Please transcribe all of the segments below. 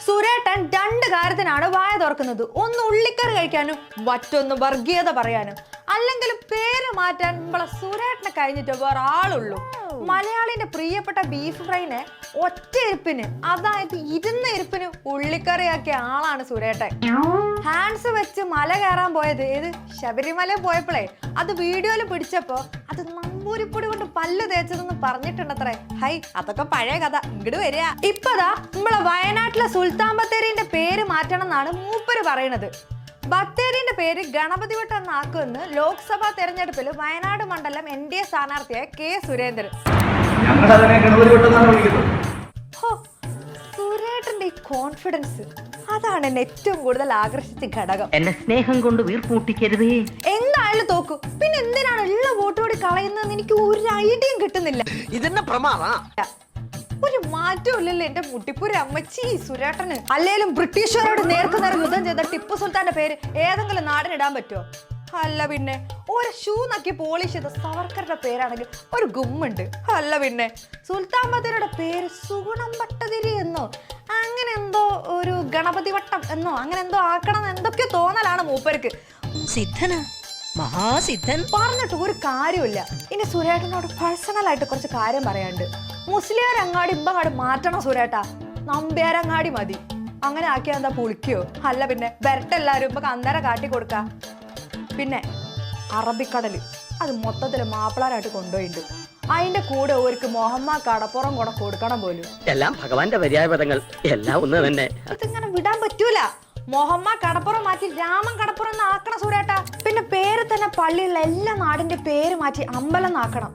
സുരേട്ടൻ രണ്ട് കാര്യത്തിനാണ് വായ തുറക്കുന്നത്. ഒന്ന് ഉള്ളിക്കറി കഴിക്കാനും മറ്റൊന്ന് വർഗീയത പറയാനും. അല്ലെങ്കിൽ പേര് മാറ്റാൻ നമ്മളെ സുരേട്ടനെ കഴിഞ്ഞിട്ട് വേറെ ആളുള്ളൂ. മലയാളിന്റെ പ്രിയപ്പെട്ട ബീഫ് ഫ്രൈനെ ഒറ്റ ഇരിപ്പിന്, അതായത് ഇരുന്ന ഇരിപ്പിന് ഉള്ളിക്കറിയാക്കിയ ആളാണ് സുരേട്ടൻ. ഹാൻഡ്സ് വെച്ച് മല കയറാൻ പോയത് ഏത് ശബരിമല പോയപ്പോഴേ അത് വീഡിയോയിൽ പിടിച്ചപ്പോ അത് നമ്പൂരിപ്പൊടി കൊണ്ട് പല്ല് തേച്ചതെന്ന് പറഞ്ഞിട്ടുണ്ടത്രേ. ഹൈ, അതൊക്കെ പഴയ കഥ. ഇങ്ങോട്ട് വരിക. ഇപ്പതാ നമ്മളെ വയനാട്ടിലെ സുൽത്താൻ ബത്തേരിന്റെ പേര് മാറ്റണം എന്നാണ് മൂപ്പര് പറയണത്. ബത്തേരിന്റെ പേര് ഗണപതി വട്ടം എന്നാക്കുമെന്ന് ലോക്സഭാ തെരഞ്ഞെടുപ്പിൽ വയനാട് മണ്ഡലം NDA സ്ഥാനാർത്ഥിയായ K. സുരേന്ദ്രൻ. സുരേട്ടന്റെ ഈ കോൺഫിഡൻസ് അതാണ് എന്നെ ഏറ്റവും കൂടുതൽ ആകർഷിച്ച ഘടകം. എന്നെ സ്നേഹം കൊണ്ട് വീർപ്പൂട്ടിക്കരുതേ. എന്തായാലും തോക്കും. പിന്നെ എന്തിനാണ് ഉള്ള വോട്ട് കൂടി കളയുന്നതെന്ന് എനിക്ക് ഒരു ഐഡിയയും കിട്ടുന്നില്ല. ഇതെന്നെ പ്രമാദാ. ഒരു മാറ്റവും ഇല്ലല്ലോ എന്റെ മുട്ടിപ്പൂര അമ്മച്ചി സുരേട്ടന്. അല്ലേലും ബ്രിട്ടീഷുകാരോട് നേർക്കുനേർ യുദ്ധം ചെയ്ത ടിപ്പു സുൽത്താന്റെ പേര് ഏതെങ്കിലും നാടിനിടാൻ പറ്റുമോ? അല്ല പിന്നെ. ഒരു ഷൂ നക്കി പോളിഷ് ചെയ്ത സവർക്കറുടെ പേരാണെങ്കിൽ ഒരു ഗുമ്മുണ്ട്. അല്ല പിന്നെ. സുൽത്താൻ ബത്തേരിയുടെ പേര് സുഗുണം ഭട്ടതിരി എന്നോ അങ്ങനെ എന്തോ, ഒരു ഗണപതി വട്ടം എന്നോ അങ്ങനെ എന്തോ ആക്കണം എന്ന് എന്തൊക്കെയോ തോന്നലാണ് മൂപ്പർക്ക്. സിദ്ധനാ, മഹാസിദ്ധൻ. പറഞ്ഞിട്ട് ഒരു കാര്യമില്ല. ഇനി സുരേട്ടനോട് പേഴ്സണൽ ആയിട്ട് കുറച്ച് കാര്യം പറയാനുണ്ട്. മുസ്ലിയാരങ്ങാടി ഇമ്പങ്ങാടി മാറ്റണം സുരേട്ടാ. നമ്പ്യാരങ്ങാടി മതി. അങ്ങനെ ആക്കിയാ എന്താ പുളിക്കോ? അല്ല പിന്നെ. വരട്ടെല്ലാരും ഇപ്പൊ അന്നേരം കാട്ടി കൊടുക്ക. പിന്നെ അറബിക്കടല് അത് മൊത്തത്തില് മാപ്പിളാരായിട്ട് കൊണ്ടുപോയിട്ടുണ്ട്. അതിന്റെ കൂടെ ഒരു മുഹമ്മദ് കടപ്പുറം കൂടെ കൊടുക്കണം പോലും. എല്ലാം ഭഗവാന്റെ പര്യായപദങ്ങൾ, എല്ലാം ഒന്ന് തന്നെ. ഇതിങ്ങനെ വിടാൻ പറ്റൂല. മുഹമ്മദ് കടപ്പുറം മാറ്റി രാമൻ കടപ്പുറം എന്നാക്കണം സുരേട്ടാ. പിന്നെ പേര് തന്നെ പള്ളിയുള്ള എല്ലാ നാടിന്റെ പേര് മാറ്റി അമ്പലം എന്നാക്കണം.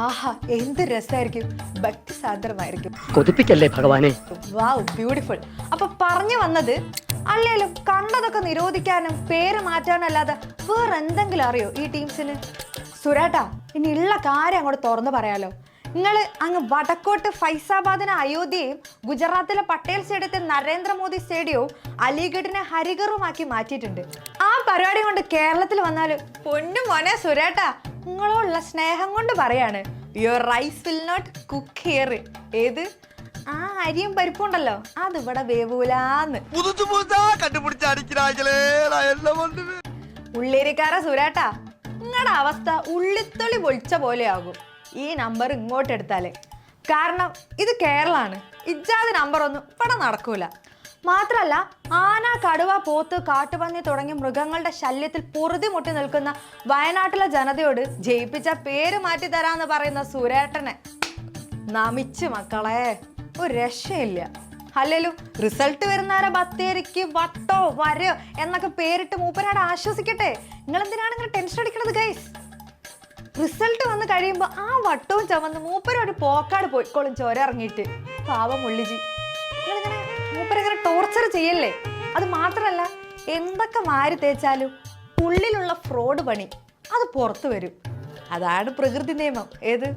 ആഹാ, എന്ത് രസമായിരിക്കും. ഭക്തി സാന്ദ്രമായിരിക്കും. കൊതിപ്പിക്കല്ലേ ഭഗവാനെ. വാവ്, ബ്യൂട്ടിഫുൾ. അപ്പൊ പറഞ്ഞു വന്നത്, അല്ലേലും കണ്ടതൊക്കെ നിരോധിക്കാനും പേര് മാറ്റാനും അല്ലാതെ വേറെ എന്തെങ്കിലും അറിയോ ഈ ടീംസിന്? സുരേട്ടാ, ഇനി ഉള്ള കാര്യം അങ്ങോട്ട് തുറന്നു പറയാലോ. നിങ്ങൾ അങ്ങ് വടക്കോട്ട് ഫൈസാബാദിനെ അയോധ്യയും ഗുജറാത്തിലെ പട്ടേൽ സ്റ്റേഡിയത്തെ നരേന്ദ്രമോദി സ്റ്റേഡിയവും അലിഗഡിനെ ഹരിഗറുമാക്കി മാറ്റിയിട്ടുണ്ട്. ആ പരിപാടി കൊണ്ട് കേരളത്തിൽ വന്നാലും പൊന്നു മോനെ സുരേട്ടാ, നിങ്ങളോടുള്ള സ്നേഹം കൊണ്ട് പറയാണ്, your rice will not cook here. ഏത് ആ അരിയും പരിപ്പും ഉണ്ടല്ലോ, അത് ഇവിടെ വേവൂലാന്ന്. ഉള്ളേരിക്കാര സുരേട്ടാ, നിങ്ങളുടെ അവസ്ഥ ഉള്ളിത്തൊളി പൊളിച്ച പോലെ ആകും ഈ നമ്പർ ഇങ്ങോട്ട് എടുത്താലേ. കാരണം ഇത് കേരളമാണ്. ഇജാതി നമ്പറൊന്നും ഇവിടെ നടക്കൂല. മാത്രല്ല, ആന, കടുവ, പോത്ത്, കാട്ടുപന്നി തുടങ്ങിയ മൃഗങ്ങളുടെ ശല്യത്തിൽ പൊറുതിമുട്ടി നിൽക്കുന്ന വയനാട്ടിലെ ജനതയോട് ജയിപ്പിച്ച പേര് മാറ്റി തരാന്ന് പറയുന്ന സുരേട്ടനെ നമിച്ച് മക്കളെ, ഒരു രക്ഷയില്ല. അല്ലേലും റിസൾട്ട് വരുന്നവരെ ബത്തേരിക്ക് വട്ടോ വരയോ എന്നൊക്കെ പേരിട്ട് മൂപ്പരാട് ആശ്വസിക്കട്ടെ. നിങ്ങൾ എന്തിനാണ് ഇങ്ങനെ ടെൻഷൻ അടിക്കണത് ഗൈസ്? റിസൾട്ട് വന്ന് കഴിയുമ്പോൾ ആ വട്ടവും ചമന്ന് മൂപ്പരോട് പോക്കാട് പോയിക്കോളും ചോര ഇറങ്ങിയിട്ട്. പാവം മുള്ളിജി, നിങ്ങളിങ്ങനെ മൂപ്പരിങ്ങനെ ടോർച്ചർ ചെയ്യല്ലേ. അത് മാത്രമല്ല, എന്തൊക്കെ മാരി തേച്ചാലും ഉള്ളിലുള്ള ഫ്രോഡ് പണി അത് പുറത്തു വരും. അതാണ് പ്രകൃതി നിയമം. ഏത്